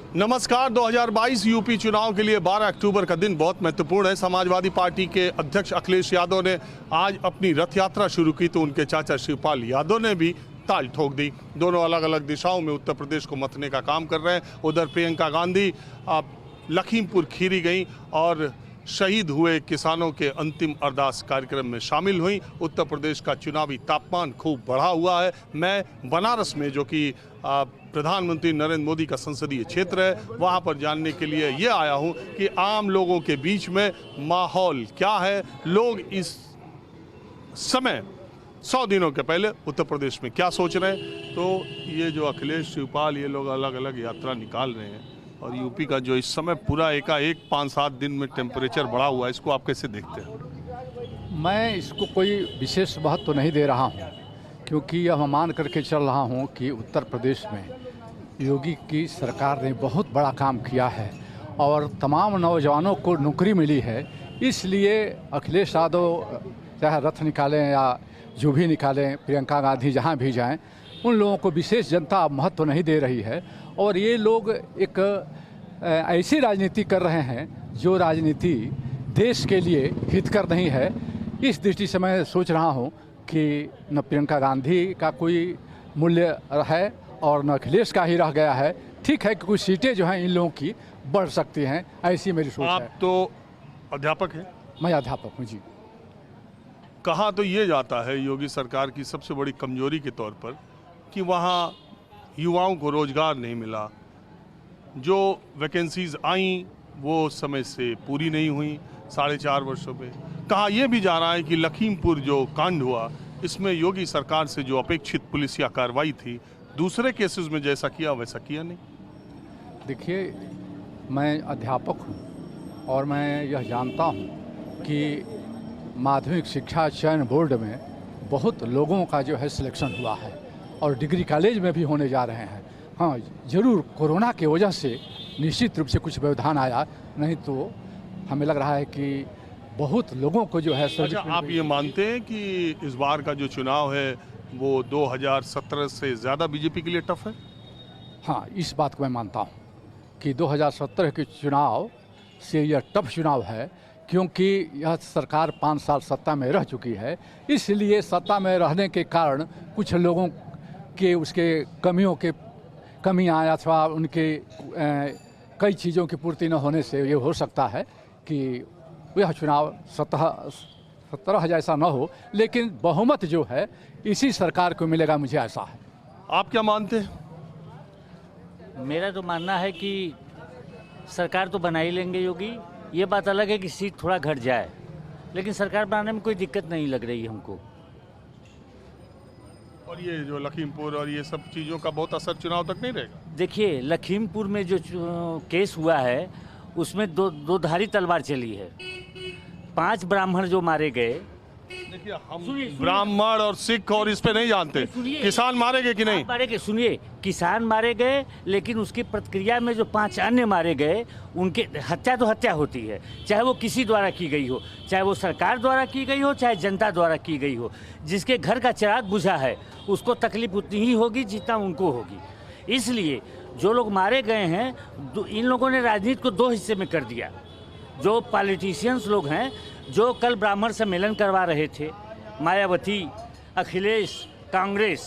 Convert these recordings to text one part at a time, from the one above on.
नमस्कार। 2022 यूपी चुनाव के लिए 12 अक्टूबर का दिन बहुत महत्वपूर्ण है। समाजवादी पार्टी के अध्यक्ष अखिलेश यादव ने आज अपनी रथ यात्रा शुरू की तो उनके चाचा शिवपाल यादव ने भी ताल ठोक दी। दोनों अलग अलग दिशाओं में उत्तर प्रदेश को मथने का काम कर रहे हैं। उधर प्रियंका गांधी लखीमपुर खीरी गई और शहीद हुए किसानों के अंतिम अरदास कार्यक्रम में शामिल हुई। उत्तर प्रदेश का चुनावी तापमान खूब बढ़ा हुआ है। मैं बनारस में, जो कि प्रधानमंत्री नरेंद्र मोदी का संसदीय क्षेत्र है, वहां पर जानने के लिए ये आया हूं कि आम लोगों के बीच में माहौल क्या है, लोग इस समय 100 दिनों के पहले उत्तर प्रदेश में क्या सोच रहे हैं। तो ये जो अखिलेश, शिवपाल, ये लोग अलग अलग यात्रा निकाल रहे हैं और यूपी का जो इस समय पूरा एकाएक 5-7 दिन में टेम्परेचर बढ़ा हुआ है, इसको आप कैसे देखते हैं? मैं इसको कोई विशेष महत्व तो नहीं दे रहा हूँ, क्योंकि यह मान करके चल रहा हूँ कि उत्तर प्रदेश में योगी की सरकार ने बहुत बड़ा काम किया है और तमाम नौजवानों को नौकरी मिली है। इसलिए अखिलेश यादव चाहे रथ निकालें या जो भी निकालें, प्रियंका गांधी जहाँ भी जाएं, उन लोगों को विशेष जनता महत्व नहीं दे रही है। और ये लोग एक ऐसी राजनीति कर रहे हैं जो राजनीति देश के लिए हितकर नहीं है। इस दृष्टि से मैं सोच रहा हूँ कि न प्रियंका गांधी का कोई मूल्य है और न अखिलेश का ही रह गया है। ठीक है कि कुछ सीटें जो हैं इन लोगों की बढ़ सकती हैं, ऐसी मेरी सोच है। आप तो अध्यापक हैं? मैं अध्यापक हूँ जी। कहा तो ये जाता है योगी सरकार की सबसे बड़ी कमजोरी के तौर पर कि वहाँ युवाओं को रोजगार नहीं मिला, जो वैकेंसीज आई वो समय से पूरी नहीं हुई 4.5 वर्षों में। कहा यह भी जा रहा है कि लखीमपुर जो कांड हुआ, इसमें योगी सरकार से जो अपेक्षित पुलिसिया कार्रवाई थी, दूसरे केसेस में जैसा किया वैसा किया नहीं। देखिए, मैं अध्यापक हूँ और मैं यह जानता हूँ कि माध्यमिक शिक्षा चयन बोर्ड में बहुत लोगों का जो है सिलेक्शन हुआ है और डिग्री कॉलेज में भी होने जा रहे हैं। हाँ, ज़रूर कोरोना की वजह से निश्चित रूप से कुछ व्यवधान आया, नहीं तो हमें लग रहा है कि बहुत लोगों को जो है। अच्छा, आप ये मानते हैं कि इस बार का जो चुनाव है वो 2017 से ज़्यादा बीजेपी के लिए टफ है? हाँ, इस बात को मैं मानता हूँ कि 2017 के चुनाव से यह टफ चुनाव है, क्योंकि यह सरकार 5 साल सत्ता में रह चुकी है। इसलिए सत्ता में रहने के कारण कुछ लोगों के उसके कमियाँ अथवा उनके कई चीज़ों की पूर्ति न होने से ये हो सकता है कि यह चुनाव 17 जैसा न हो, लेकिन बहुमत जो है इसी सरकार को मिलेगा, मुझे ऐसा है। आप क्या मानते हैं? मेरा तो मानना है कि सरकार तो बना ही लेंगे योगी। ये बात अलग है कि सीट थोड़ा घट जाए, लेकिन सरकार बनाने में कोई दिक्कत नहीं लग रही है हमको। और ये जो लखीमपुर और ये सब चीज़ों का बहुत असर चुनाव तक नहीं रहेगा? देखिए, लखीमपुर में जो केस हुआ है उसमें दो धारी तलवार चली है। 5 ब्राह्मण जो मारे गए। देखिए, हम ब्राह्मण और सिख और इस पे नहीं जानते, किसान मारे गए कि नहीं मारे गए। सुनिए, किसान मारे गए, लेकिन उसकी प्रतिक्रिया में जो 5 अन्य मारे गए, उनके हत्या तो हत्या होती है, चाहे वो किसी द्वारा की गई हो, चाहे वो सरकार द्वारा की गई हो, चाहे जनता द्वारा की गई हो। जिसके घर का चिराग बुझा है उसको तकलीफ उतनी ही होगी जितना उनको होगी। इसलिए जो लोग मारे गए हैं, इन लोगों ने राजनीति को 2 हिस्से में कर दिया। जो पॉलिटिशियंस लोग हैं जो कल ब्राह्मण सम्मेलन करवा रहे थे, मायावती, अखिलेश, कांग्रेस,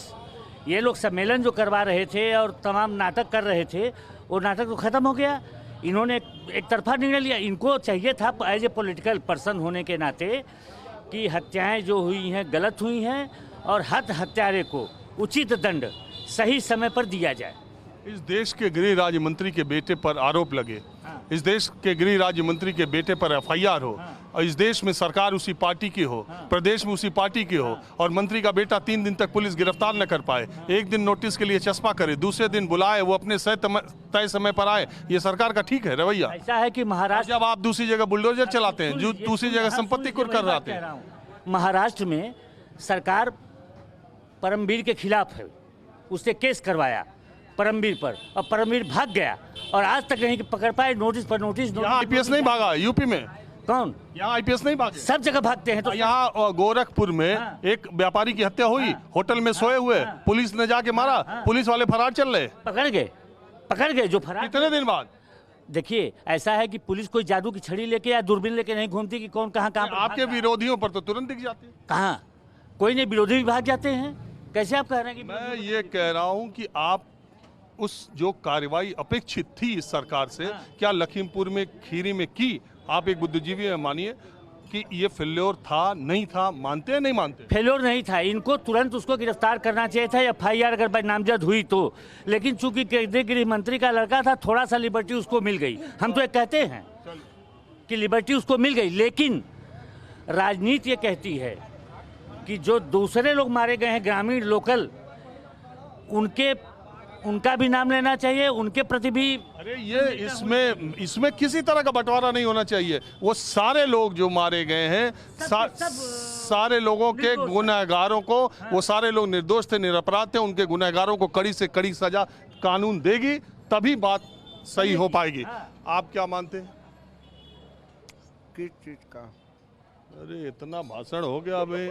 ये लोग सम्मेलन जो करवा रहे थे और तमाम नाटक कर रहे थे, वो नाटक तो ख़त्म हो गया। इन्होंने एक तरफा निर्णय लिया। इनको चाहिए था एज ए पॉलिटिकल पर्सन होने के नाते कि हत्याएं जो हुई हैं गलत हुई हैं और हत्यारे को उचित दंड सही समय पर दिया जाए। इस देश के गृह राज्य मंत्री के बेटे पर आरोप लगे, इस देश के गृह राज्य मंत्री के बेटे पर FIR हो, और इस देश में सरकार उसी पार्टी की हो, प्रदेश में उसी पार्टी की हो, और मंत्री का बेटा 3 दिन तक पुलिस गिरफ्तार न कर पाए, एक दिन नोटिस के लिए चस्पा करे, दूसरे दिन बुलाए, वो अपने तय समय पर आए, ये सरकार का ठीक है रवैया? ऐसा है कि महाराष्ट्र, जब आप दूसरी जगह बुलडोजर चलाते हैं, जो दूसरी जगह संपत्ति कुर्क कर रहे हैं। महाराष्ट्र में सरकार परमवीर के खिलाफ है, उससे केस करवाया परमवीर पर, और परमवीर भाग गया और आज तक नहीं पकड़ पाए। नोटिस पर नोटिस। यहाँ IPS नहीं भागा यूपी में? कौन? यहाँ IPS नहीं भागे? सब जगह भागते हैं। तो यहाँ गोरखपुर में एक व्यापारी की हत्या हुई, होटल में सोए हुए, पुलिस ने जाके मारा, पुलिस वाले फरार चल रहे। पकड़ गए जो फरार। कितने दिन बाद? देखिए ऐसा है कि पुलिस कोई जादू की छड़ी लेके या दूरबीन लेके नहीं घूमती कि कौन कहाँ कहाँ पर आपके विरोधियों पर तो तुरंत दिख जाती है। कहाँ कोई नहीं, विरोधी भी भाग जाते हैं। कैसे आप कह रहे हैं कि मैं ये कह रहा हूं कि आप उस जो कार्रवाई अपेक्षित थी इस सरकार से, क्या लखीमपुर में खीरी में की? आप एक बुद्धिजीवी हैं, मानिए कि ये फेल्योर था नहीं था, मानते हैं नहीं मानते? फेल्योर नहीं था, इनको तुरंत उसको गिरफ्तार करना चाहिए था, एफआईआर अगर नामजद हुई तो। लेकिन चूंकि केंद्रीय गृह मंत्री का लड़का था, थोड़ा सा लिबर्टी उसको मिल गई। हम तो ये कहते हैं कि लिबर्टी उसको मिल गई, लेकिन राजनीति ये कहती है कि जो दूसरे लोग मारे गए हैं ग्रामीण लोकल, उनका भी नाम लेना चाहिए, उनके प्रति भी। अरे ये इसमें किसी तरह का बंटवारा नहीं होना चाहिए। वो सारे लोग जो मारे गए हैं, सारे लोगों के गुनहगारों को, वो सारे लोग निर्दोष थे, निरपराध थे, उनके गुनहगारों को कड़ी से कड़ी सजा कानून देगी, तभी बात सही हो पाएगी। आप क्या मानते हैं? किस चीज का? अरे इतना भाषण हो गया अबे।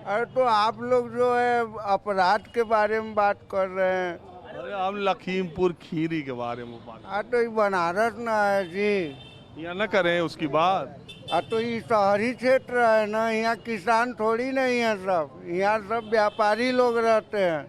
अरे तो आप लोग जो है अपराध के बारे में बात कर रहे हैं। अरे हम लखीमपुर खीरी के बारे में बात। तो ये बनारस ना है जी, यहाँ न करें उसकी बात। तो ये शहरी क्षेत्र है ना, यहाँ किसान थोड़ी नहीं है सब, यहाँ सब व्यापारी लोग रहते हैं।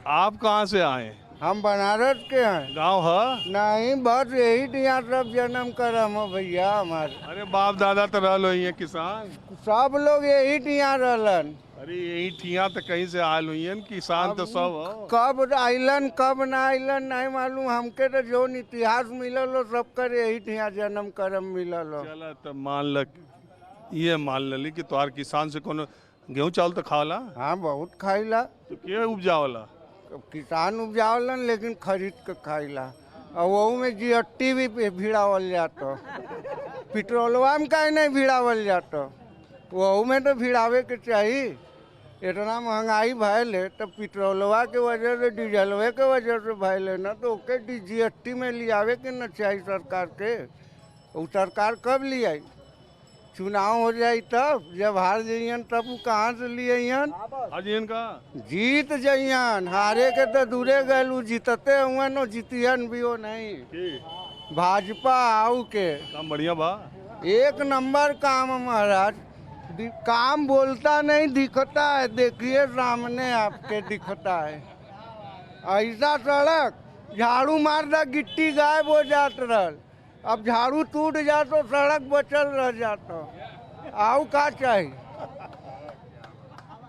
आप कहाँ से आए? हम बनारस के हैं। गांव है? नहीं, बस यही यहाँ सब जन्म करम है भैया हमारे। अरे बाप दादा तो रह लो ये किसान, सब लोग यही यहाँ रहलन। अरे यही ठिया तो कहीं से आयल हुई है, किसान तो सब हो। कब आइलन कब ना आइलन नहीं मालूम हमके, तो जो इतिहास मिलल हो सब कर यही ठिया जन्म करम मिलल हो। चला तो मान ली कि तोहार किसान से कोनो गेहूं चावल तो खावला? हाँ बहुत खाइला। तो के उपजावला? किसान उपजावलन लेकिन खरीद के खाइला, और वो में जीएसटी भी भिड़ावल जाता। पेट्रोलवा में काहे नहीं भिड़ावल जाता? वो में तो भिड़ावे के चाहिए। इतना महंगाई भैल है तो पेट्रोलवा के वजह से, डीजलवे के वजह से भैल है ना, तो ओके जीएसटी में लियावे के न चाहिए सरकार के। वो सरकार कब लियाई? चुनाव हो जाए तब, जब हार जाइयन तब वो कहाँ से लियन? अजियन का जीत जाइयन, हारे के तो दूरे गए, जीतते हुए न जीतियन भी हो नहीं। भाजपा आऊ के काम बढ़िया बा, एक नंबर काम है महाराज। काम बोलता नहीं दिखता है, देखिए सामने आपके दिखता है। ऐसा सड़क झाड़ू मार दा गिट्टी गायब हो जात रहल, अब झाड़ू टूट जा तो सड़क बचल रह जाता। आओ का चाहिए?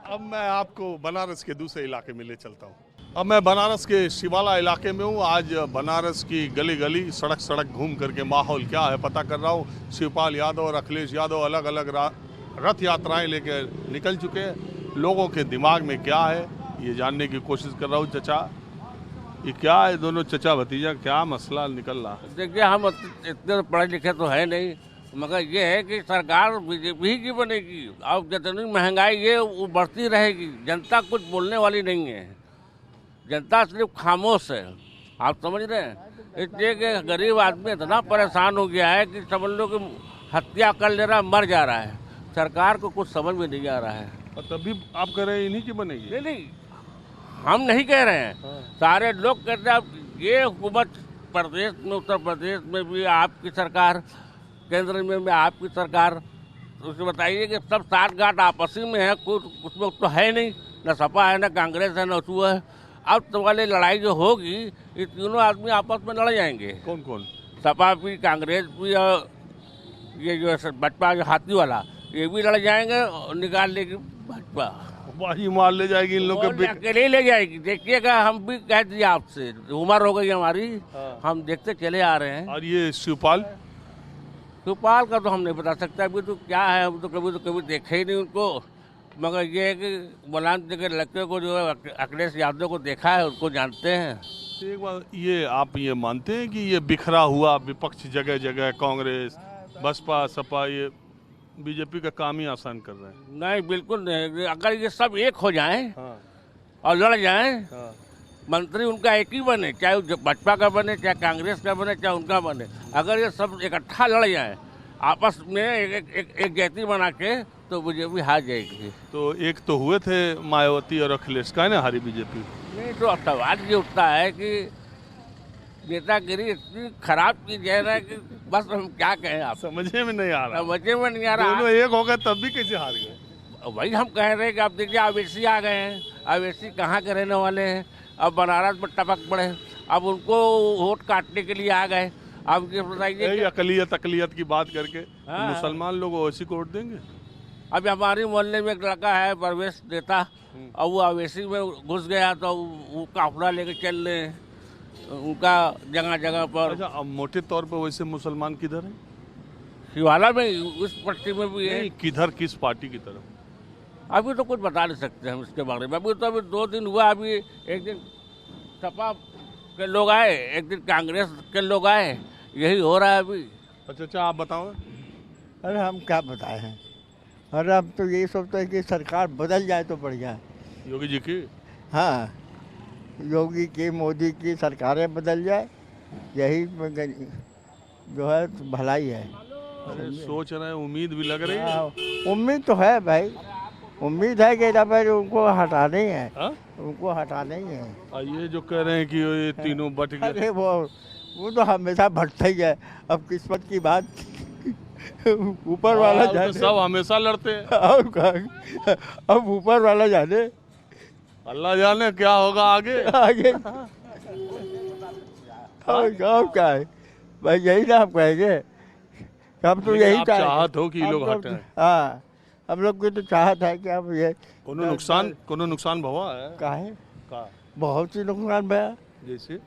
अब मैं आपको बनारस के दूसरे इलाके में ले चलता हूँ। अब मैं बनारस के शिवाला इलाके में हूँ। आज बनारस की गली गली सड़क सड़क घूम करके माहौल क्या है पता कर रहा हूँ। शिवपाल यादव और अखिलेश यादव अलग अलग रथ यात्राएं लेकर निकल चुके हैं। लोगों के दिमाग में क्या है ये जानने की कोशिश कर रहा हूँ। चचा, ये क्या है, दोनों चचा भतीजा क्या मसला निकल रहा है? देखिए, हम इतने पढ़े लिखे तो है नहीं, मगर ये है कि सरकार बीजेपी की बनेगी। अब जितनी महंगाई है वो बढ़ती रहेगी, जनता कुछ बोलने वाली नहीं है, जनता सिर्फ खामोश है। आप समझ रहे हैं? इसलिए कि गरीब आदमी इतना परेशान हो गया है कि समझ लो कि हत्या कर ले रहा है, मर जा रहा है। सरकार को कुछ समझ में नहीं आ रहा है। और तभी आप कह रहे हैं इन्हीं की बनेगी? नहीं, हम नहीं कह रहे हैं, सारे लोग कहते हैं। अब ये हुकूमत प्रदेश में, उत्तर प्रदेश में भी आपकी सरकार, केंद्र में भी आपकी सरकार, तो उसे बताइए कि सब साठ गांठ आपसी में है, कुछ उसमें तो है नहीं, न सपा है, न कांग्रेस है, न उसू है। अब तो वाली लड़ाई जो होगी, ये तीनों आदमी आपस में लड़ जाएंगे। कौन कौन? सपा भी, कांग्रेस भी, और ये जो भाजपा जो हाथी वाला, ये भी लड़ जाएंगे और निकाल लेगी भाजपा, बाजी मार ले जाएगी इन लोग के। अकेले ले जाएगी। देखिएगा, हम भी कह दिए आपसे, उम्र हो गई हमारी, हम देखते चले आ रहे हैं। और ये शिवपाल का तो हम नहीं बता सकते अभी तो क्या है, हम तो कभी देखे ही नहीं उनको। मगर ये है कि बलान के लड़के को जो है अखिलेश यादव को देखा है, उनको जानते हैं। एक बार ये आप ये मानते हैं कि ये बिखरा हुआ विपक्ष जगह जगह, कांग्रेस, बसपा, सपा, ये बीजेपी का काम ही आसान कर रहे हैं? नहीं, बिल्कुल नहीं। अगर ये सब एक हो जाएं और लड़ जाएं, मंत्री उनका एक ही बने, चाहे भाजपा का बने, चाहे कांग्रेस का बने, चाहे उनका बने, अगर ये सब इकट्ठा लड़ जाएं आपस में एक जाति बना के, तो बीजेपी हार जाएगी। तो एक तो हुए थे मायावती और अखिलेश, का है ना हारी बीजेपी? नहीं तो सवाल ये उठता है कि नेतागिरी इतनी खराब चीज है ना कि बस हम क्या कहें आप, समझे में नहीं आ रहा। समझे में नहीं आ रहा। दोनों एक हो गए तब भी कैसे हार गए? वही हम कह रहे हैं कि अब देखिए अवेशी आ गए हैं, अवेशी कहाँ के रहने वाले हैं, अब बनारस में टपक पड़े, अब उनको वोट काटने के लिए आ गए। अब ये बताइए यही अकलियत की बात करके हाँ। मुसलमान लोग ओवैसी को वोट देंगे? अभी हमारे मोहल्ले में एक लड़का है परवेश देता, और वो अवेशी में घुस गया तो वो काफला लेके चल रहे हैं उनका जगह जगह पर। अच्छा, अब मोटे तौर पर वैसे मुसलमान किधर है? शिवाला में उस पट्टी में भी है। नहीं, किधर, किस पार्टी की तरफ? अभी तो कुछ बता नहीं सकते हम इसके बारे में। अभी 2 दिन हुआ, अभी एक दिन सपा के लोग आए, एक दिन कांग्रेस के लोग आए, यही हो रहा है अभी। अच्छा, आप बताओ। अरे हम क्या बताए हैं, अरे हम तो यही सोचते हैं कि सरकार बदल जाए तो बढ़िया है। योगी जी की? हाँ, योगी की, मोदी की सरकारें बदल जाए, यही जो है भलाई है। अरे सोच रहे हैं, उम्मीद भी लग रही है। हाँ, उम्मीद तो है भाई, उम्मीद है कि भाई उनको हटाना ही है। हाँ? उनको हटाना ही है। ये जो कह रहे हैं कि ये तीनों बट गए, अरे वो तो हमेशा बढ़ता ही है। अब किस्मत की बात ऊपर वाला हाँ, तो जाने। सब हमेशा लड़ते हैं। अब ऊपर वाला जाने, अल्लाह जाने क्या होगा आगे। आगे अब क्या है भाई, यही ना हम कहेंगे। हम तो लेकिन यही आप चाहत हो कि ये लोग हटें। हाँ, हम लोग की तो चाहत है कि अब ये कोनो नुकसान भवा है का है, का? बहुत सी नुकसान भैया। जैसे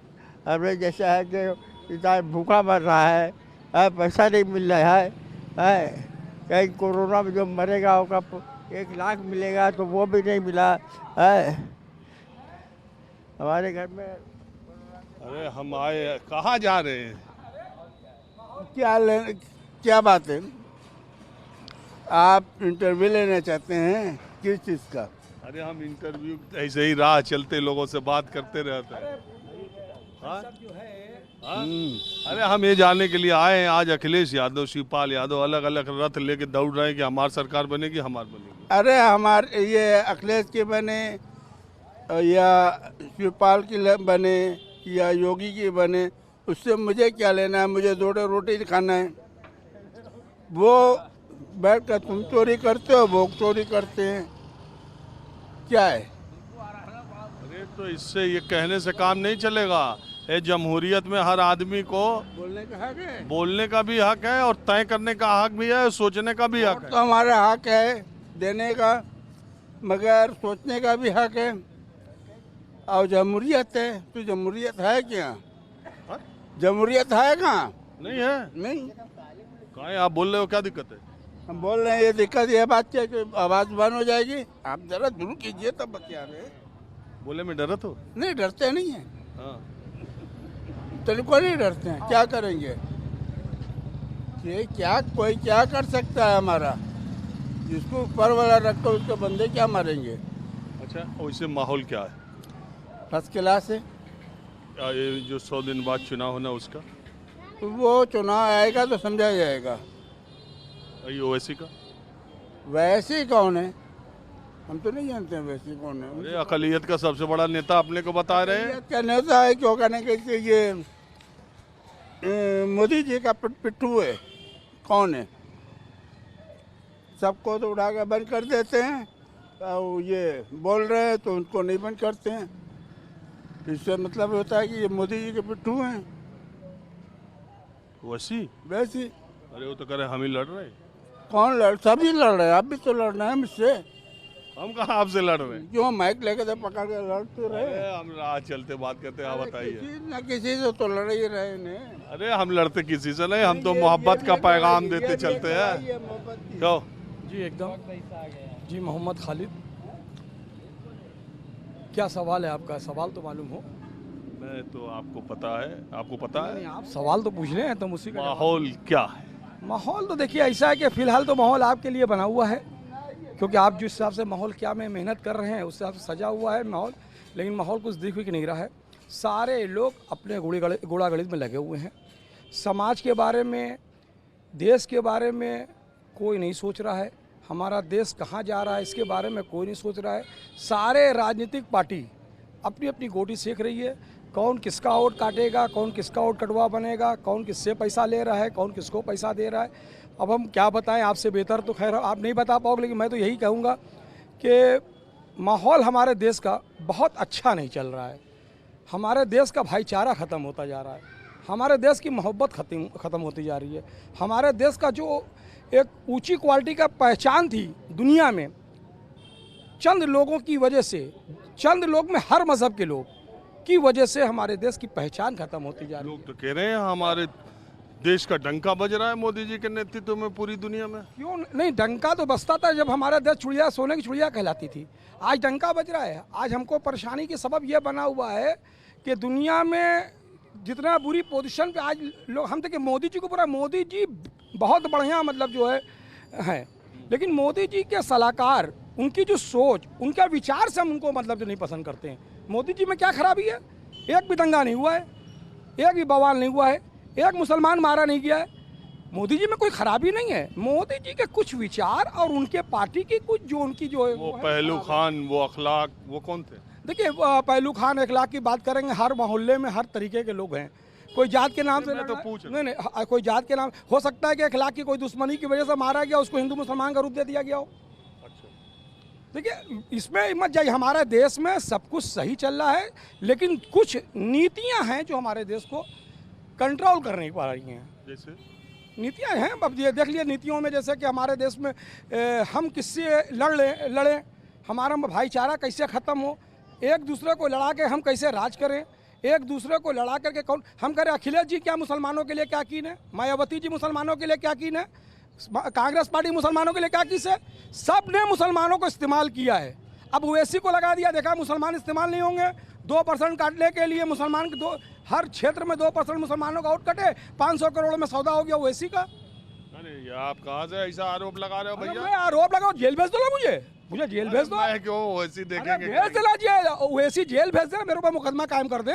अब जैसा है कि इतना भूखा मर रहा है, पैसा नहीं मिल रहा है, कहीं कोरोना में जो मरेगा होगा 1 लाख मिलेगा तो वो भी नहीं मिला है हमारे घर में। अरे हम आए, कहाँ जा रहे हैं? क्या बात है? आप इंटरव्यू लेना चाहते हैं किस चीज़ का? अरे हम इंटरव्यू ऐसे ही राह चलते लोगों से बात करते रहते हैं। हाँ? हाँ? अरे हम ये जानने के लिए आए हैं, आज अखिलेश यादव, शिवपाल यादव अलग अलग रथ लेके दौड़ रहे हैं कि हमारी सरकार बनेगी, हमारी बनेगी। अरे हमारे ये अखिलेश के बने या शिवपाल की बने या योगी की बने, उससे मुझे क्या लेना है? मुझे 2 रोटी खाना है। वो बैठ कर तुम चोरी करते हो, वो चोरी करते हैं, क्या है? अरे तो इससे ये कहने से काम नहीं चलेगा। ये जमहूरियत में हर आदमी को बोलने का हक है, बोलने का भी हक है और तय करने का हक भी है, सोचने का भी हक तो है। हमारा हक है देने का, मगर सोचने का भी हक है। और जमहूरियत है तो जमहूरियत है क्या? हाँ? जमहूरियत है कहाँ? नहीं है। नहीं। कहाँ आप बोल रहे हो, क्या दिक्कत है? हम बोल रहे हैं ये दिक्कत ये बात क्या कि आवाज़ बंद हो जाएगी। आप जरा दूर कीजिए तब बतिया रहे। बोले में डरत हो? नहीं, डरते नहीं हैं, हाँ। बिल्कुल नहीं डरते हैं। क्या करेंगे? ये क्या कोई क्या कर सकता है हमारा? जिसको ऊपर वाला रखो उसके बंदे क्या मारेंगे? अच्छा, वैसे माहौल क्या है? फर्स्ट क्लास है। ये जो 100 दिन बाद चुनाव होना उसका, तो वो चुनाव आएगा तो समझा जाएगा। ये ओवैसी का? वैसे कौन है? हम तो नहीं जानते हैं वैसे कौन है। अरे अकलियत का सबसे बड़ा नेता अपने को बता रहे हैं। क्या नेता है? क्यों कहने के ये मोदी जी का पिट्ठू है? कौन है? सबको तो उठा के बंद कर देते हैं, और ये बोल रहे हैं तो उनको नहीं बंद करते हैं। इससे मतलब होता है कि ये मोदी जी के पिट्ठू हैं। वैसी? वैसे अरे वो तो कह रहे हम ही लड़ रहे हैं। कौन लड़? सभी लड़ रहे हैं, आप भी तो लड़ रहे हैं मुझसे। हम कहाँ आपसे लड़ रहे हैं? क्यों माइक लेके तो पकड़ के लड़ते रहे? अरे हम राह चलते बात करते हैं, आप बताइए। किसी न किसी से तो लड़ ही रहे ने। अरे हम लड़ते किसी से नहीं, हम तो मोहब्बत का पैगाम देते चलते हैं। ये मोहब्बत की। क्यों? जी एकदम जी। मोहम्मद खालिद, क्या सवाल है आपका? सवाल तो मालूम हो। मैं तो आपको पता है, आपको पता है आप सवाल तो पूछ रहे हैं तो उसी का माहौल क्या है? माहौल तो देखिए ऐसा है कि फिलहाल तो माहौल आपके लिए बना हुआ है, क्योंकि आप जिस हिसाब से माहौल क्या में मेहनत कर रहे हैं उस हिसाब से सजा हुआ है माहौल। लेकिन माहौल कुछ दिख भी नहीं रहा है। सारे लोग अपने घोड़ा गणित में लगे हुए हैं। समाज के बारे में, देश के बारे में कोई नहीं सोच रहा है। हमारा देश कहाँ जा रहा है इसके बारे में कोई नहीं सोच रहा है। सारे राजनीतिक पार्टी अपनी अपनी गोटी सेक रही है। कौन किसका वोट काटेगा, कौन किसका वोट कटवा बनेगा, कौन किससे पैसा ले रहा है, कौन किसको पैसा दे रहा है, अब हम क्या बताएं। आपसे बेहतर तो खैर आप नहीं बता पाओगे, लेकिन मैं तो यही कहूँगा कि माहौल हमारे देश का बहुत अच्छा नहीं चल रहा है। हमारे देश का भाईचारा ख़त्म होता जा रहा है, हमारे देश की मोहब्बत ख़त्म होती जा रही है। हमारे देश का जो एक ऊंची क्वालिटी का पहचान थी दुनिया में, चंद लोगों की वजह से, चंद लोग में हर मज़हब के लोग की वजह से हमारे देश की पहचान ख़त्म होती जा रही है। लोग तो कह रहे हैं हमारे देश का डंका बज रहा है मोदी जी के नेतृत्व में पूरी दुनिया में। क्यों नहीं, डंका तो बजता था जब हमारा देश चिड़िया, सोने की चिड़िया कहलाती थी। आज डंका बज रहा है। आज हमको परेशानी की सबब यह बना हुआ है कि दुनिया में जितना बुरी पोजीशन पे आज लोग, हम देखिए मोदी जी को पूरा, मोदी जी बहुत बढ़िया मतलब जो है, लेकिन मोदी जी के सलाहकार, उनकी जो सोच, उनका विचार से हम उनको मतलब जो नहीं पसंद करते हैं। मोदी जी में क्या खराबी है? एक भी दंगा नहीं हुआ है, एक भी बवाल नहीं हुआ है, एक मुसलमान मारा नहीं गया है। मोदी जी में कोई खराबी नहीं है। मोदी जी के कुछ विचार और उनके पार्टी की कुछ जो उनकी जो है वो पहलू खान, वो अखलाक, वो कौन थे? देखिए पहलू खान अखलाक की बात करेंगे, हर मोहल्ले में हर तरीके के लोग हैं। कोई जात के नाम से मैं तो पूछ रहा हूं। नहीं, कोई जात के नाम हो सकता है कि अखलाक की कोई दुश्मनी की वजह से मारा गया, उसको हिंदू मुसलमान का रूप दे दिया गया हो। देखिए इसमें मत जाइए, हमारे देश में सब कुछ सही चल रहा है, लेकिन कुछ नीतियां हैं जो हमारे देश को कंट्रोल कर नहीं पा रही हैं। जैसे नीतियां हैं, अब ये देख लिए नीतियों में, जैसे कि हमारे देश में हम किससे लड़ें, हमारा भाईचारा कैसे ख़त्म हो, एक दूसरे को लड़ा के हम कैसे राज करें, एक दूसरे को लड़ा करके कौन हम करें। अखिलेश जी क्या मुसलमानों के लिए क्या कीन है, मायावती जी मुसलमानों के लिए क्या कीन है, कांग्रेस पार्टी मुसलमानों के लिए क्या की है, सब ने मुसलमानों को इस्तेमाल किया है। अब ओवैसी को लगा दिया, देखा मुसलमान इस्तेमाल नहीं होंगे, 2% काटने के लिए मुसलमान के हर क्षेत्र में 2% मुसलमानों का वोट कटे, 500 करोड़ में सौदा हो गया ओवैसी का। अरे ये आप कहाँ से ऐसा आरोप लगा रहे हो भैया? मैं आरोप लगाओ, जेल भेज दो ना, मुझे जेल भेज दो। मैं क्यों वैसी देखेंगे? भेज देना चाहिए, वैसी जेल भेज देना, मेरे ऊपर मुकदमा कायम कर दे।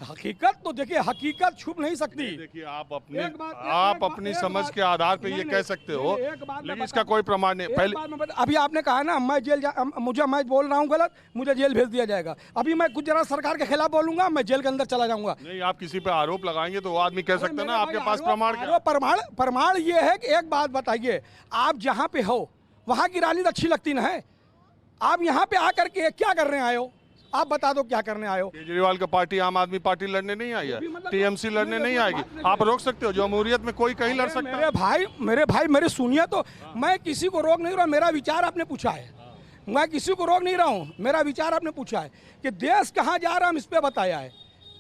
हकीकत तो देखिए, हकीकत छुप नहीं सकती। देखिए आप अपनी समझ के आधार पे ये कह सकते हो, लेकिन इसका कोई प्रमाण नहीं। पहले अभी आपने कहा ना मैं मैं बोल रहा हूँ गलत, मुझे जेल भेज दिया जाएगा। अभी मैं कुछ जरा सरकार के खिलाफ बोलूंगा, मैं जेल के अंदर चला जाऊंगा। नहीं, आप किसी पे आरोप लगाएंगे तो वो आदमी कह सकते हैं ना आपके पास प्रमाण क्या? प्रमाण ये है कि एक बात बताइए, आप जहाँ पे हो वहाँ की राजनीति अच्छी लगती ना है, आप यहाँ पे आकर के क्या करने आए हो? आप बता दो क्या करने आए हो? केजरीवाल का पार्टी आम आदमी पार्टी लड़ने नहीं आई है, टीएमसी लड़ने नहीं आएगी। आप रोक सकते हो? जमहूरियत में कोई कहीं लड़ सकता है। मेरे सुनिए तो, मैं किसी को रोक नहीं रहा, मेरा विचार आपने पूछा है, मैं किसी को रोक नहीं रहा हूँ, मेरा विचार आपने पूछा है कि देश कहाँ जा रहा है, हम इस पे बताया है।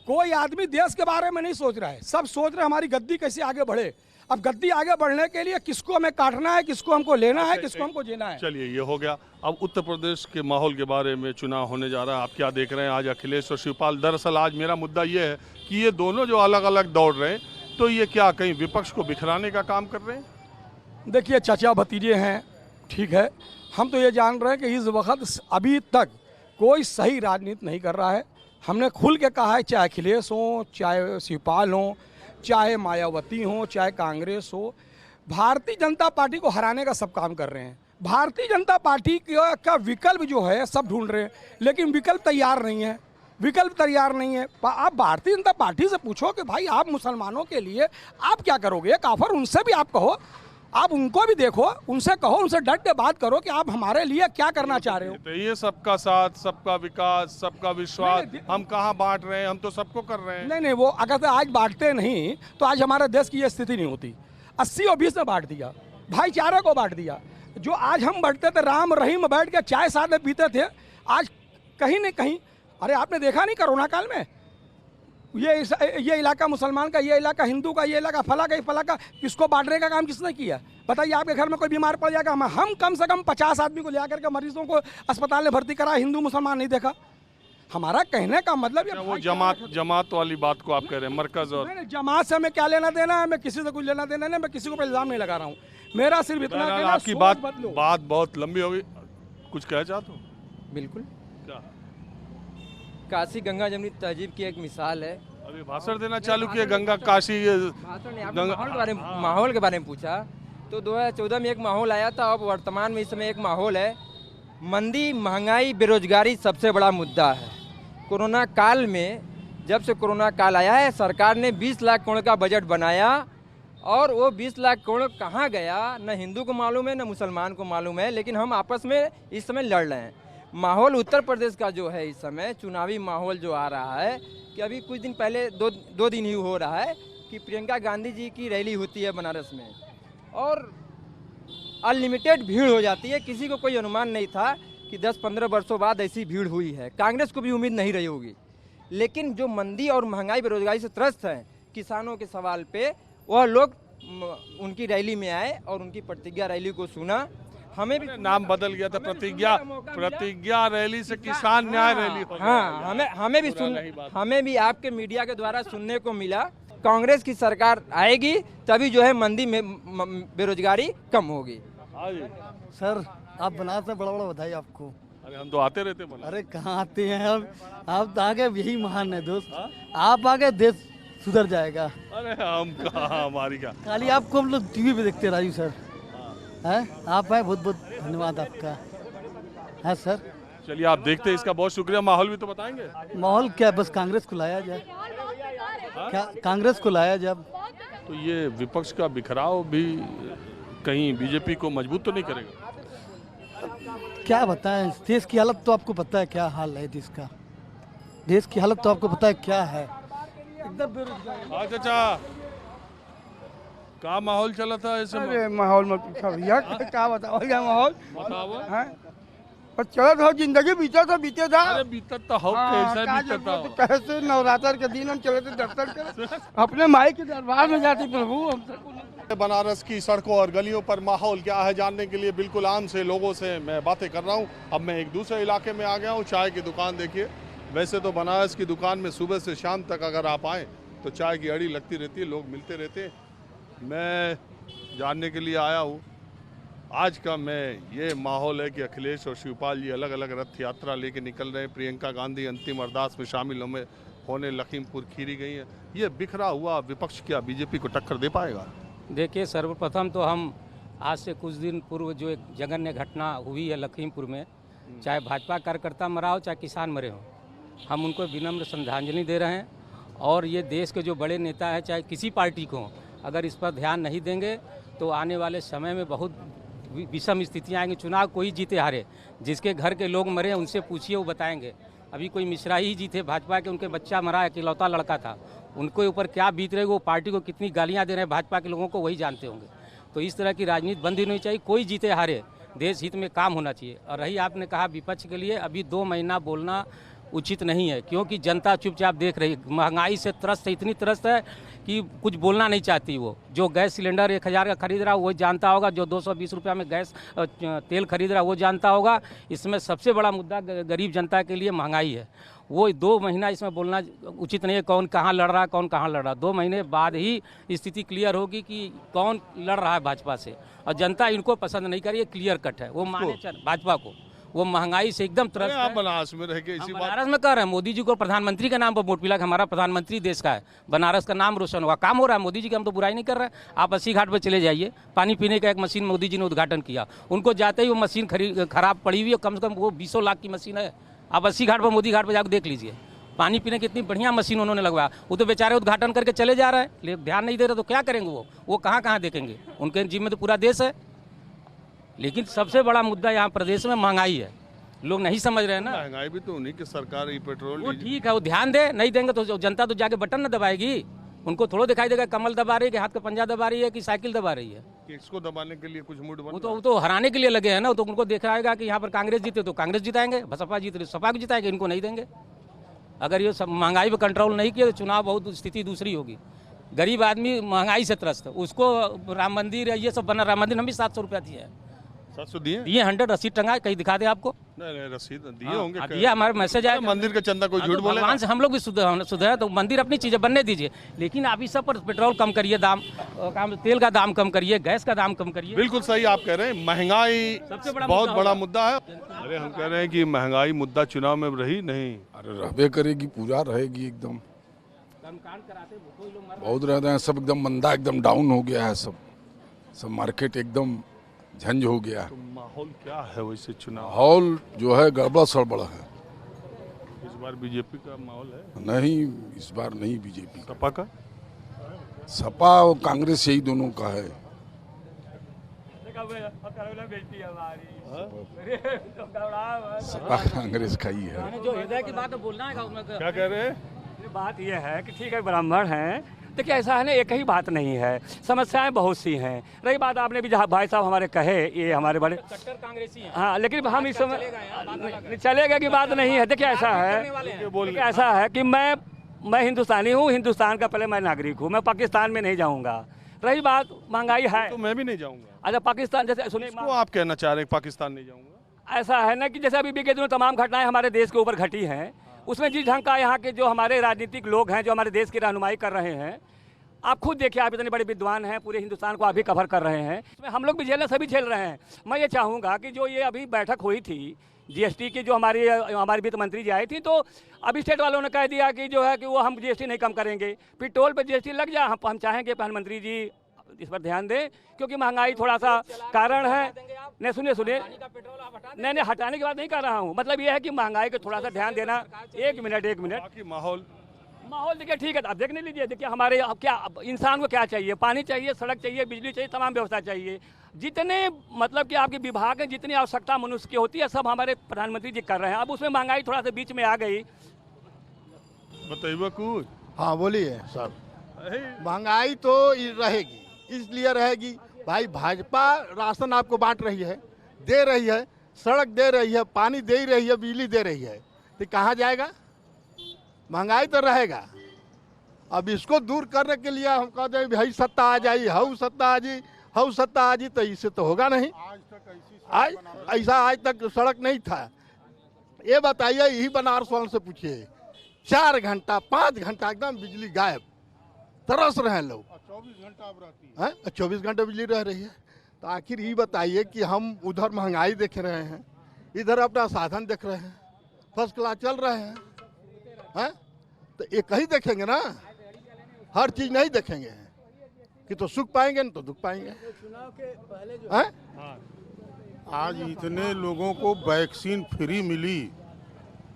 कोई आदमी देश के बारे में नहीं सोच रहा है, सब सोच रहे हैं हमारी गद्दी कैसे आगे बढ़े। अब गद्दी आगे बढ़ने के लिए किसको हमें काटना है, किसको हमको लेना है, किसको हमको जीना है। चलिए ये हो गया। अब उत्तर प्रदेश के माहौल के बारे में, चुनाव होने जा रहा है, आप क्या देख रहे हैं आज अखिलेश और शिवपाल? दरअसल आज मेरा मुद्दा ये है कि ये दोनों जो अलग अलग दौड़ रहे हैं, तो ये क्या कहीं विपक्ष को बिखराने का काम कर रहे हैं? देखिए चाचा भतीजे हैं, ठीक है, हम तो ये जान रहे हैं कि इस वक्त अभी तक कोई सही राजनीति नहीं कर रहा है। हमने खुल के कहा है, चाहे अखिलेश हो, चाहे शिवपाल हो, चाहे मायावती हो, चाहे कांग्रेस हो, भारतीय जनता पार्टी को हराने का सब काम कर रहे हैं। भारतीय जनता पार्टी का विकल्प जो है सब ढूंढ रहे हैं, लेकिन विकल्प तैयार नहीं है, विकल्प तैयार नहीं है। आप भारतीय जनता पार्टी से पूछो कि भाई आप मुसलमानों के लिए आप क्या करोगे, एक ऑफर उनसे भी आप कहो, आप उनको भी देखो, उनसे कहो, उनसे डट के बात करो कि आप हमारे लिए क्या करना चाह रहे हो। तो ये सबका साथ, सबका विकास, सबका विश्वास हम कहाँ बांट रहे हैं? हम तो सबको कर रहे हैं। नहीं, वो अगर तो आज बांटते नहीं तो आज हमारे देश की ये स्थिति नहीं होती। 80 और 20 में बांट दिया, भाईचारे को बांट दिया। जो आज हम बैठते थे राम रहीम बैठ के चाय साथ में पीते थे, आज कहीं न कहीं, अरे आपने देखा नहीं कोरोना काल में ये इलाका मुसलमान का, ये इलाका हिंदू का, ये इलाका फला का, किसको बांटने का काम किसने किया? बताइए, आपके घर में कोई बीमार पड़ जाएगा, हम कम से कम 50 आदमी को ले आकर के मरीजों को अस्पताल में भर्ती करा, हिंदू मुसलमान नहीं देखा। हमारा कहने का मतलब ये वो जमात वाली बात को आप कह रहे हैं, मरकज और जमात से हमें क्या लेना देना है? मैं किसी से कुछ लेना देना नहीं, मैं किसी को इल्जाम नहीं लगा रहा हूँ। मेरा सिर्फ इतना कहना, आपकी बात बहुत लंबी होगी, कुछ कह चाहते हो? बिल्कुल, क्या? काशी गंगा जमुनी तहजीब की एक मिसाल है। अभी भाषण देना चालू किया, गंगा काशी भाषण नहीं, आपने माहौल के बारे में पूछा तो 2014 में एक माहौल आया था, अब वर्तमान में इस समय एक माहौल है। मंदी, महंगाई, बेरोजगारी सबसे बड़ा मुद्दा है। कोरोना काल में, जब से कोरोना काल आया है, सरकार ने 20 लाख करोड़ का बजट बनाया और वो 20 लाख करोड़ कहाँ गया न हिंदू को मालूम है न मुसलमान को मालूम है, लेकिन हम आपस में इस समय लड़ रहे हैं। माहौल उत्तर प्रदेश का जो है इस समय चुनावी माहौल जो आ रहा है कि अभी कुछ दिन पहले दो दिन ही हो रहा है कि प्रियंका गांधी जी की रैली होती है बनारस में और अनलिमिटेड भीड़ हो जाती है। किसी को कोई अनुमान नहीं था कि 10-15 वर्षों बाद ऐसी भीड़ हुई है। कांग्रेस को भी उम्मीद नहीं रही होगी, लेकिन जो मंदी और महंगाई बेरोजगारी से त्रस्त हैं किसानों के सवाल पे, वह लोग उनकी रैली में आए और उनकी प्रतिज्ञा रैली को सुना। हमें भी नाम बदल गया था, प्रतिज्ञा रैली से किसान न्याय रैली हो गया। हाँ, हमें भी आपके मीडिया के द्वारा सुनने को मिला कांग्रेस की सरकार आएगी तभी जो है मंदी में बेरोजगारी कम होगी। सर आप बनारस से बड़ा बड़ा बधाई आपको। अरे हम तो आते रहते बनारस। अरे कहाँ आते हैं आप तो आगे यही महान है दोस्त, आप आगे देश सुधर जाएगा। अरे हम कहाँ, हमारी क्या, खाली आपको हम लोग टीवी पे देखते राजू सर है, आप है, बहुत बहुत धन्यवाद आपका है सर। चलिए आप देखते हैं, इसका बहुत शुक्रिया। माहौल भी तो बताएंगे। माहौल क्या, बस कांग्रेस को लाया जाए, क्या कांग्रेस को लाया जब तो ये विपक्ष का बिखराव भी कहीं बीजेपी को मजबूत तो नहीं करेगा? क्या बताएं, देश की हालत तो आपको पता है क्या हाल है देश का, देश की हालत तो आपको पता है क्या है, एकदम बेरोजगारी। अच्छा क्या माहौल चला था ऐसे? अरे माहौल मत पूछो भैया, क्या बताओ क्या माहौल बताओ। है और चला था, जिंदगी बीता था, बीते था। अरे बीता तो हो, कैसा बीता था? कैसे नवरात्र के दिन हम चले थे दर्शन कर, अपने माई के दरबार में जाते प्रभु। हम बनारस की सड़कों और गलियों पर माहौल क्या है जानने के लिए बिल्कुल आम से लोगों से मैं बातें कर रहा हूँ। अब मैं एक दूसरे इलाके में आ गया हूँ। चाय की दुकान देखिए। वैसे तो बनारस की दुकान में सुबह से शाम तक अगर आप आएँ तो चाय की अड़ी लगती रहती है, लोग मिलते रहते हैं। मैं जानने के लिए आया हूँ आज का मैं ये माहौल है कि अखिलेश और शिवपाल जी अलग अलग रथ यात्रा लेके निकल रहे हैं। प्रियंका गांधी अंतिम अरदास में शामिल होने लखीमपुर खीरी गई हैं। ये बिखरा हुआ विपक्ष क्या बीजेपी को टक्कर दे पाएगा? देखिए, सर्वप्रथम तो हम आज से कुछ दिन पूर्व जो एक जघन्य घटना हुई है लखीमपुर में, चाहे भाजपा कार्यकर्ता मरा हो चाहे किसान मरे हो, हम उनको विनम्र श्रद्धांजलि दे रहे हैं। और ये देश के जो बड़े नेता हैं चाहे किसी पार्टी को, अगर इस पर ध्यान नहीं देंगे तो आने वाले समय में बहुत विषम स्थितियाँ आएंगी। चुनाव कोई जीते हारे, जिसके घर के लोग मरे उनसे पूछिए, वो बताएंगे। अभी कोई मिश्रा ही जीते भाजपा के, उनके बच्चा मरा, इकलौता लड़का था, उनके ऊपर क्या बीत रही, वो पार्टी को कितनी गालियां दे रहे हैं भाजपा के लोगों को, वही जानते होंगे। तो इस तरह की राजनीति बंद होनी चाहिए। कोई जीते हारे, देश हित में काम होना चाहिए। और रही आपने कहा विपक्ष के लिए, अभी 2 महीना बोलना उचित नहीं है, क्योंकि जनता चुपचाप देख रही है। महंगाई से त्रस्त है, इतनी त्रस्त है कि कुछ बोलना नहीं चाहती। वो जो गैस सिलेंडर 1000 का खरीद रहा है वो जानता होगा, जो 220 रुपये में गैस तेल खरीद रहा है वो जानता होगा। इसमें सबसे बड़ा मुद्दा गरीब जनता के लिए महंगाई है। वो 2 महीना इसमें बोलना उचित नहीं है, कौन कहाँ लड़ रहा है, कौन कहाँ लड़ रहा है। 2 महीने बाद ही स्थिति क्लियर होगी कि कौन लड़ रहा है भाजपा से, और जनता इनको पसंद नहीं करी, क्लियर कट है। वो माने भाजपा को, वो महंगाई से एकदम त्रस्त है। आप बनारस में रह के इसी बात बनारस में कर रहे हैं, मोदी जी को प्रधानमंत्री के नाम पर वोट मिला, हमारा प्रधानमंत्री देश का है, बनारस का नाम रोशन होगा, काम हो रहा है। मोदी जी की हम तो बुराई नहीं कर रहे हैं। आप 80 घाट पर चले जाइए, पानी पीने का एक मशीन मोदी जी ने उद्घाटन किया, उनको जाते ही वो मशीन खराब पड़ी हुई है, कम से कम वो 20 लाख की मशीन है। आप 80 घाट पर मोदी घाट पर जाकर देख लीजिए, पानी पीने की इतनी बढ़िया मशीन उन्होंने लगवाया। वो तो बेचारे उद्घाटन करके चले जा रहे हैं, लेकिन ध्यान नहीं दे रहे, तो क्या करेंगे वो कहाँ कहाँ देखेंगे? उनके जिम्मे में तो पूरा देश है। लेकिन सबसे बड़ा मुद्दा यहाँ प्रदेश में महंगाई है, लोग नहीं समझ रहे हैं ना। महंगाई भी तो उन्हीं की सरकार ही पेट्रोल, वो ठीक है, वो ध्यान दे, नहीं देंगे तो जनता तो जाके बटन न दबाएगी। उनको थोड़ा दिखाई देगा कमल दबा रही है कि हाथ का पंजा दबा रही है कि साइकिल दबा रही है। इसको दबाने के लिए कुछ मूड बन, वो तो हराने के लिए लगे हैं ना। तो उनको देखा आएगा कि यहाँ पर कांग्रेस जीते तो कांग्रेस जिताएंगे, सपा जीते सपा को जिताएंगे, इनको नहीं देंगे। अगर ये सब महंगाई पर कंट्रोल नहीं किया तो चुनाव बहुत स्थिति दूसरी होगी। गरीब आदमी महंगाई से त्रस्त है, उसको राम मंदिर ये सब बना, राम मंदिर हम भी 700 रुपया दिए हैं। 700 दिए? 100 रसीद टंगा, कहीं दिखा दे आपको। नहीं रसीद दिए होंगे, दिया, हमारा मैसेज आया। मंदिर का चंदा कोई झूठ बोले? भगवान से हम लोग भी शुद्ध है, तो मंदिर अपनी चीजें बनने दीजिए, लेकिन आप इस सब पर पेट्रोल कम करिए, दाम तेल का दाम कम करिए, गैस का दाम कम करिए। बिल्कुल सही आप कह रहे हैं, महंगाई सबसे बड़ा बहुत बड़ा मुद्दा है। अरे हम कह रहे हैं कि महंगाई मुद्दा चुनाव में रही नहीं। अरे रहबे करेगी, पूरा रहेगी एकदम। बहुत रहते हैं सब, एकदम मंदा, एकदम डाउन हो गया है सब मार्केट एकदम झंझ हो गया। तो माहौल क्या है वैसे चुनाव? माहौल जो है गड़बड़ सड़बड़ है, इस बार बीजेपी का माहौल है? नहीं, इस बार नहीं बीजेपी का। सपा का? सपा और कांग्रेस यही दोनों का है। सपा कांग्रेस का ही है। जो हृदय की बात बोलना है क्या कह रहे हैं? बात यह है कि ठीक है ब्राह्मण हैं, देखिए ऐसा है ना, एक ही बात नहीं है, समस्याएं बहुत सी हैं। रही बात आपने भी जहाँ भाई साहब हमारे कहे, ये हमारे बड़े कट्टर कांग्रेसी हैं। हाँ, लेकिन हम इस समय चलेगा की बात नहीं है। देखिए ऐसा है, देखिए ऐसा है कि मैं हिंदुस्तानी हूँ, हिंदुस्तान का पहले मैं नागरिक हूँ, मैं पाकिस्तान में नहीं जाऊँगा। रही बात महंगाई है तो मैं भी नहीं जाऊंगा। अच्छा, पाकिस्तान जैसे सुनिए, इसको आप कहना चाह रहे हैं पाकिस्तान नहीं जाऊंगा? ऐसा है ना कि जैसे अभी बीते दिनों तमाम घटनाएं हमारे देश के ऊपर घटी हैं, उसमें जिस ढंग का यहाँ के जो हमारे राजनीतिक लोग हैं, जो हमारे देश की रहनुमाई कर रहे हैं, आप खुद देखिए, आप इतने बड़े विद्वान हैं, पूरे हिंदुस्तान को आप भी कवर कर रहे हैं, इसमें हम लोग भी झेल रहे हैं, सभी झेल रहे हैं। मैं ये चाहूँगा कि जो ये अभी बैठक हुई थी जीएसटी की, जो हमारी वित्त मंत्री जी आई थी, तो अभी स्टेट वालों ने कह दिया कि जो है कि वो हम जीएसटी नहीं कम करेंगे, पेट्रोल पर जीएसटी लग जाए। हम चाहेंगे प्रधानमंत्री जी इस पर ध्यान दें, क्योंकि महंगाई थोड़ा सा कारण है। नहीं, सुनिए, नहीं, हटाने की बात नहीं कर रहा हूँ, मतलब ये है कि महंगाई को थोड़ा सा ध्यान देना। एक मिनट। माहौल देखिए, ठीक है, आप देखने लीजिए। देखिए हमारे क्या इंसान को क्या चाहिए, पानी चाहिए, सड़क चाहिए, बिजली चाहिए, तमाम व्यवस्था चाहिए। जितने मतलब कि आपके विभाग हैं, जितनी आवश्यकता मनुष्य की होती है, सब हमारे प्रधानमंत्री जी कर रहे हैं। अब उसमें महंगाई थोड़ा सा बीच में आ गई। बताइए कुछ। हाँ बोलिए सर। महंगाई तो रहेगी, इसलिए रहेगी भाई, भाजपा राशन आपको बांट रही है, दे रही है, सड़क दे रही है, पानी दे ही रही है, बिजली दे रही है, तो कहाँ जाएगा? महंगाई तो रहेगा। अब इसको दूर करने के लिए हम कहते हैं भाई सत्ता आ जाए, हऊ सत्ता आ जी, हऊ सत्ता आ जी, तो इससे तो होगा नहीं। आज तक सड़क नहीं था। ये बताइए, यही बनारस वालों से पूछिए, 4 घंटा 5 घंटा एकदम बिजली गायब, तरस रहे हैं लोग। 24 घंटा अब रहती है, 24 घंटे बिजली रह रही है। तो आखिर ये बताइए कि हम उधर महंगाई देख रहे हैं, इधर अपना साधन देख रहे हैं, फर्स्ट क्लास चल रहे हैं, हैं? तो एक ही देखेंगे ना, हर चीज नहीं देखेंगे कि तो सुख पाएंगे ना तो दुख पाएंगे। आज इतने लोगों को वैक्सीन फ्री मिली,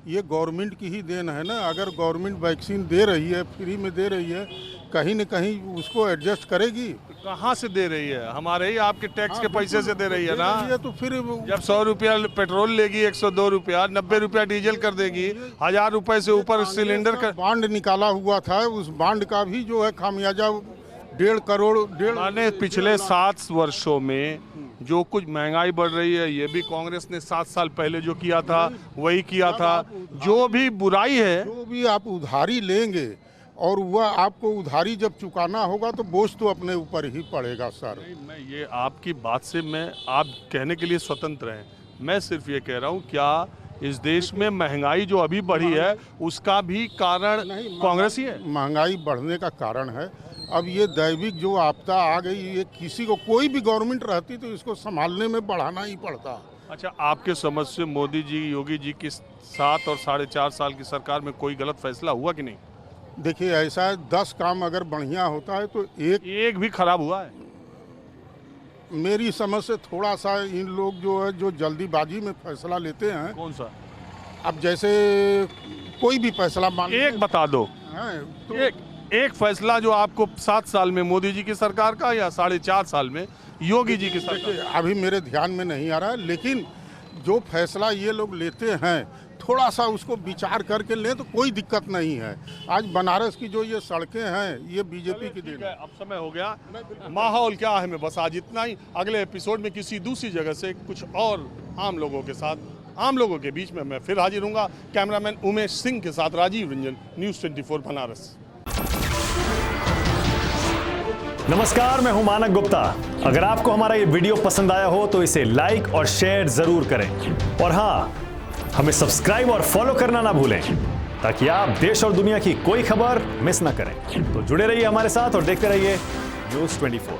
ये गवर्नमेंट की ही देन है ना। अगर गवर्नमेंट वैक्सीन दे रही है, फ्री में दे रही है, कहीं न कहीं उसको एडजस्ट करेगी। कहाँ से दे रही है? हमारे ही आपके टैक्स के पैसे से दे रही है ना। ये तो फिर जब 100 रुपया पेट्रोल लेगी, 102 रुपया, 90 रुपया डीजल कर देगी, 1000 रुपए से ऊपर सिलेंडर का बांड निकाला हुआ था, उस बांड का भी जो है खामियाजा 1.5 करोड़। माने पिछले 7 वर्षों में जो कुछ महंगाई बढ़ रही है, ये भी कांग्रेस ने 7 साल पहले जो किया था वही किया था। जो भी बुराई है, जो भी आप उधारी लेंगे और वह आपको उधारी जब चुकाना होगा तो बोझ तो अपने ऊपर ही पड़ेगा सर। मैं ये आपकी बात से मैं आप कहने के लिए स्वतंत्र हैं, मैं सिर्फ ये कह रहा हूँ, क्या इस देश में महंगाई जो अभी बढ़ी है उसका भी कारण कांग्रेस ही है? महंगाई बढ़ने का कारण है अब ये दैविक जो आपदा आ गई, ये किसी को, कोई भी गवर्नमेंट रहती तो इसको संभालने में बढ़ाना ही पड़ता। अच्छा, आपके समझ से मोदी जी, योगी जी की 7 और 4.5 साल की सरकार में कोई गलत फैसला हुआ कि नहीं? देखिए ऐसा है, 10 काम अगर बढ़िया होता है तो एक भी खराब हुआ है। मेरी समझ से थोड़ा सा इन लोग जो है जो जल्दीबाजी में फैसला लेते हैं। कौन सा? अब जैसे कोई भी फैसला मान, एक बता दो, तो एक फैसला जो आपको 7 साल में मोदी जी की सरकार का या 4.5 साल में योगी जी की सरकार? अभी मेरे ध्यान में नहीं आ रहा है, लेकिन जो फैसला ये लोग लेते हैं थोड़ा सा उसको विचार करके लें तो कोई दिक्कत नहीं है। आज बनारस की जो ये सड़कें हैं ये बीजेपी की देन है। अब समय हो गया, माहौल क्या है, मैं बस आज इतना ही। अगले एपिसोड में किसी दूसरी जगह से कुछ और आम लोगों के साथ, आम लोगों के बीच में मैं फिर हाजिर हूँगा। कैमरामैन उमेश सिंह के साथ राजीव रंजन, न्यूज़ 24 बनारस। नमस्कार, मैं हूं मानक गुप्ता। अगर आपको हमारा ये वीडियो पसंद आया हो तो इसे लाइक और शेयर जरूर करें, और हाँ, हमें सब्सक्राइब और फॉलो करना ना भूलें ताकि आप देश और दुनिया की कोई खबर मिस ना करें। तो जुड़े रहिए हमारे साथ और देखते रहिए न्यूज़ 24।